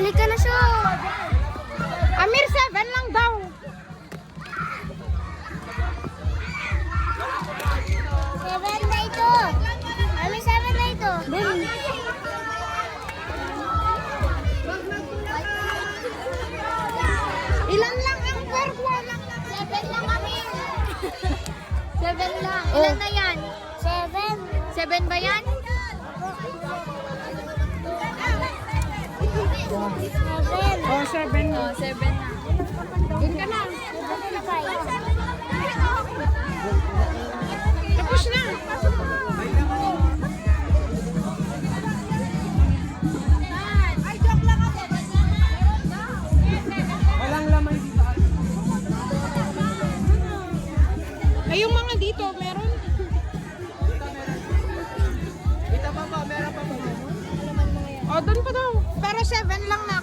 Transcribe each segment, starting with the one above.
Halika na siya. Amir, 7 lang daw. 7 na ito. Amir, 7 na ito. Ilan lang ang perform? 7 lang kami. 7 lang. Ilan na yan? 7. 7 ba yan? 7. Oh, 7. Oh, 7 na. Doon ka na. Tapos na. Walang laman dito. Ay, yung mga dito, meron? Dito pa ba? Meron pa ba? Oh, doon pa daw. Pero 7 lang na.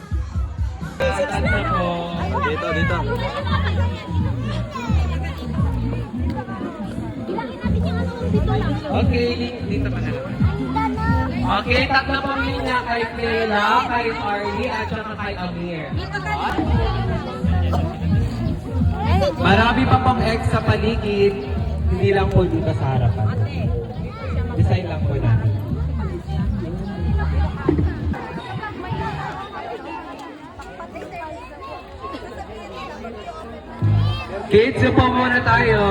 Ano po? Dito, dito. Okay, dito pa na. Okay, tatlo po niya kay Clela, kay Arlie, at saka kay Amir. Marami pa pong X sa paligid, hindi lang po dito sa harapan. Design lang po natin. Kids, upo muna tayo.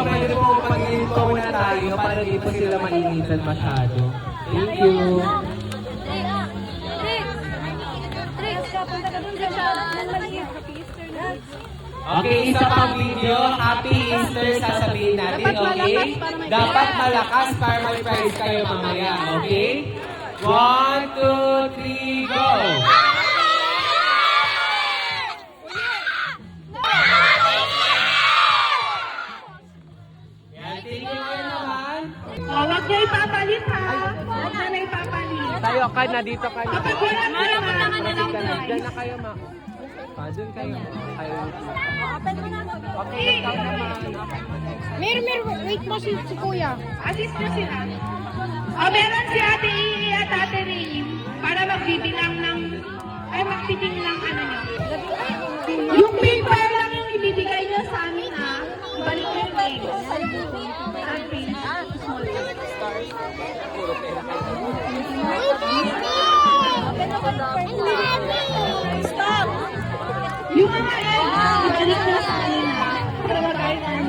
Pwede po pag-iinto muna tayo para di po sila mainitan masyado. Thank you. Okay, isa pang video. Happy Easter sasabihin natin, okay? Dapat malakas para may prize kayo mamaya, okay? 1, 2, 3, go! Yan, tingin kayo naman. Huwag niya ipapalit ha. Huwag niya na ipapalit. Tayo ka na, dito ka na. Kapag wala naman. Diyan na kayo, ma. Doon kayo. Okay, ikaw naman. Mir, wait mo si Kuya. Assist mo sila. O, meron si Ate Ii at Ate Reim para magbibilang ng, magbibilang ng ano nyo. Yung paper lang yung ibibigay nyo sa amin ha. Balik nyo yung name. Stop! Yung mga ibalik nyo sa amin ha. Para magkain namin.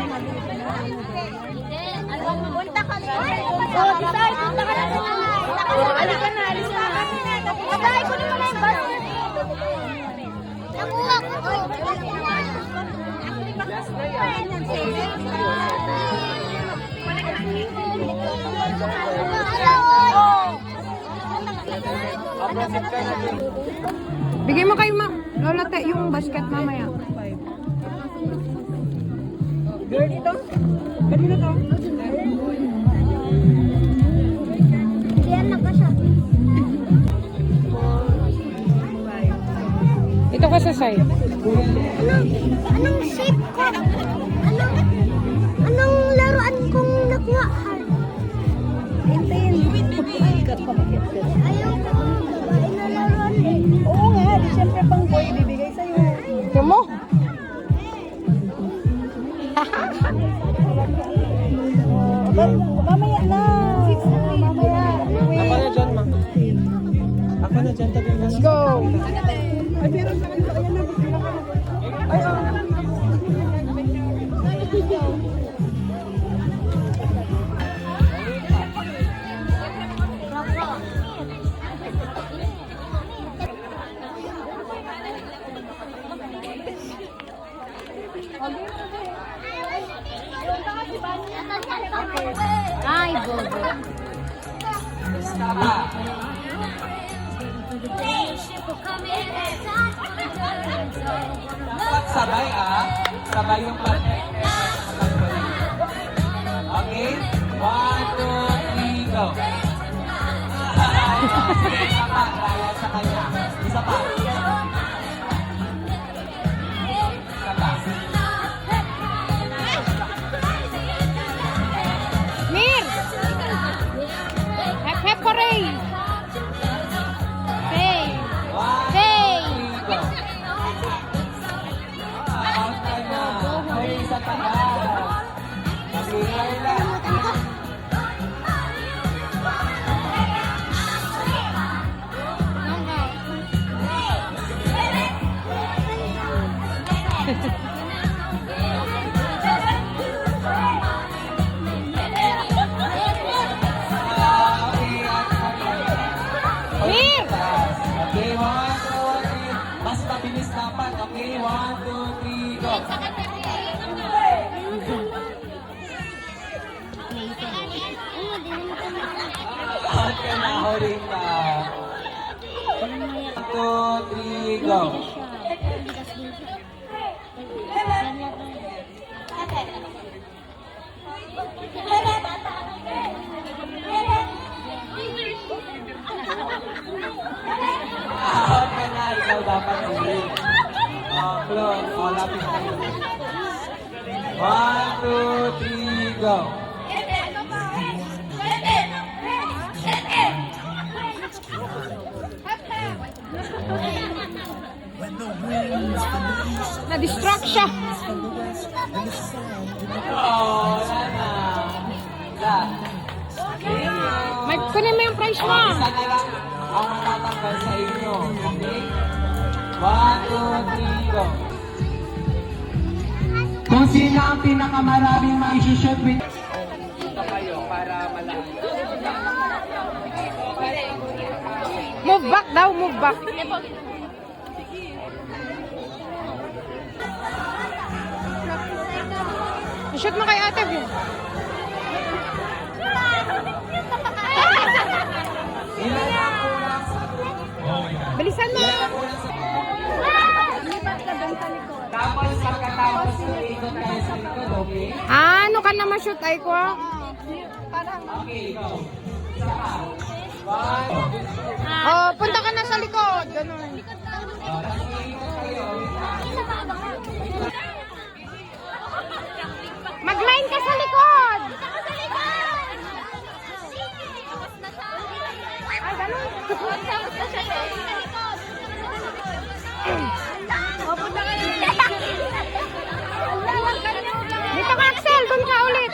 Punta ka na. Oh, Tisay, punta ka na. Alis ka na, alis ka na. Tisay, kunin mo na yung bus. Nakuha ko to. Bigay mo kay Lola Te yung basket mamaya. Girl, dito? Kanina to? Diyan na ka siya. Ito ka sa side. Anong shape ko? Anong laruan kong nakuha? Ayaw ko babae na laruan eh. Oo nga, di syempre pang boy bibigay sa'yo. Ito mo? Mamaya na. Mamaya. Ako na dyan, ma. Ako na dyan, tabi na. Let's go. Ay, meron sa kanila. Ayan na, bigla ka. Ay, Ay, bobo. Tama. Dapat sabay, sabay yung okay? 1, 2, 3, go. Isa pa, kaya sa kanya. Isa pa. Isa pa. Mir! Okay, 1, 2, 3. Mas mabilis dapat. Okay, 1, 2, 3, go. Out ka na, huli ka. 1, 2, 3, go. Out ka na, ikaw dapat huli. Close. Lapit kayo. 1, 2, 3, go. Na-distract siya. Oh, wala na. Wala. May kunin mo yung prize mo. Isa na lang ang matatanggal sa inyo. Okay? 1, 2, 3, go. Kung sino ang pinakamaraming ma-shoot with... Dito kayo para malaman. Move back daw, move back. I-shoot mo kay ate, Vin. Ilan ang kulang sa Bilisan mo. Tapos pagkatapos ng ikot kayo sa likod, okay? Ano ka na ma-shoot, ay ko? Okay, go. Isa pa. 1. Oh, punta ka na sa likod. Ganun. Tapos ikot kayo. Mag-line ka sa likod. Ay, ganun. Dito ka, Axel. Doon ka ulit.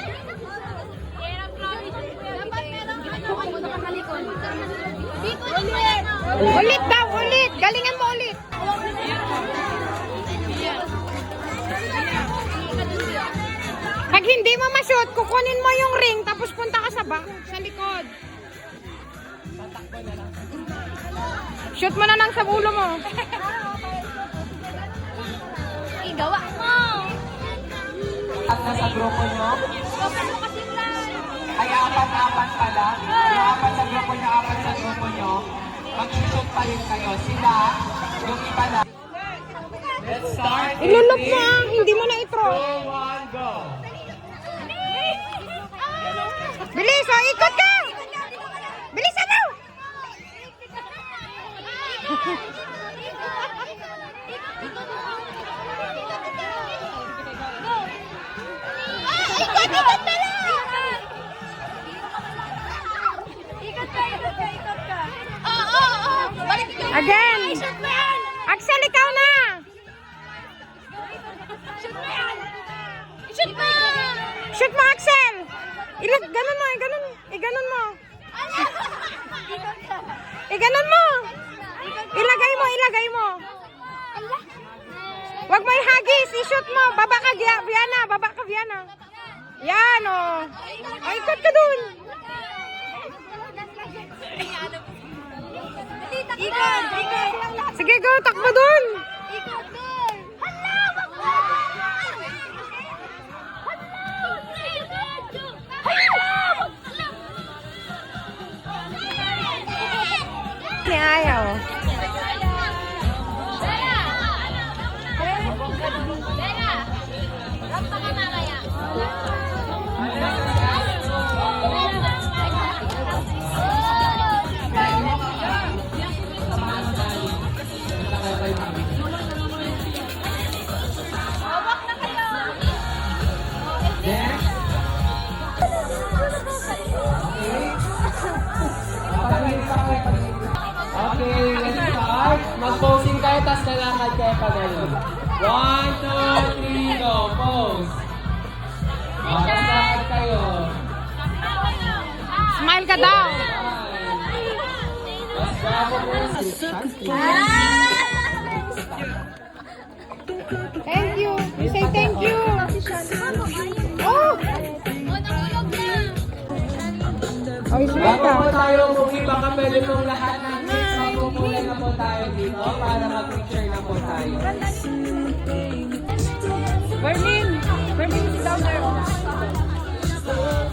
Ulit daw, ulit. Galingan mo ulit. Pag hindi mo ma-shoot, kukunin mo yung ring tapos punta ka sa back, sa likod. Shoot mo na lang sa ulo mo. Igawa mo. At nasa grupo nyo, ay apat-apat pala. Yung apat sa grupo nyo, apat sa grupo nyo, mag-shoot pa rin kayo. Sila, yung iba na. Let's start. Ilulog mo ah, hindi mo na i-throw. 2, 1, go. Bilis, oh, ikot ka! Bilisan mo! Ikot na lang! Ikot ka. Oo. Balik ka. Again! Shoot mo yan! Axel, ikaw na! Shoot mo yan! Shoot mo! Shoot mo, Axel! Ganon mo, ganon. Ganon mo. Ikot ka. Ganon mo. Ilagay mo. Huwag mo ihagis, i-shoot mo. Baba ka, Viana. Yan, oh. Ay, ikot ka dun. Ikot. Sige, go, takbo dun. Ikot dun. Hala, wag mo! Ni ayaw. Rampa ka mamaya. Okay, let's start. Mag-posing kayo, tapos lalakad kayo pa ganun. 1, 2, 3, go. Pose. Tapos lakad kayo. Smile ka daw. Mas bravo po si Thank you. Ay, sweet Bago po ah. tayo umuwi, baka pwede pong lahat ng kids magpupulan na po tayo dito para mag-picture na po tayo. Berlin, sit down there.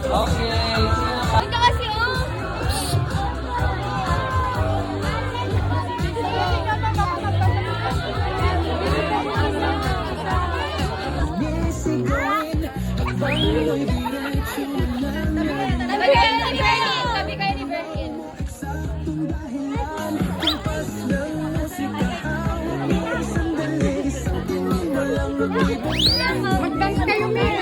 Okay. Ito kasi, oh. Tabi kayo ni Berlin. Tabi kayo ni Berlin. Mag-dance kayo, Mer.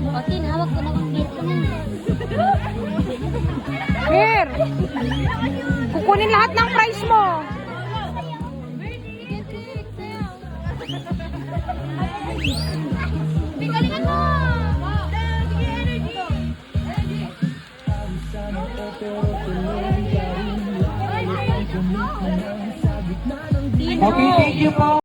O, tinawag ko na kung dito na. Mer, kukunin lahat ng prize mo. Galingan mo! Okay, thank you po.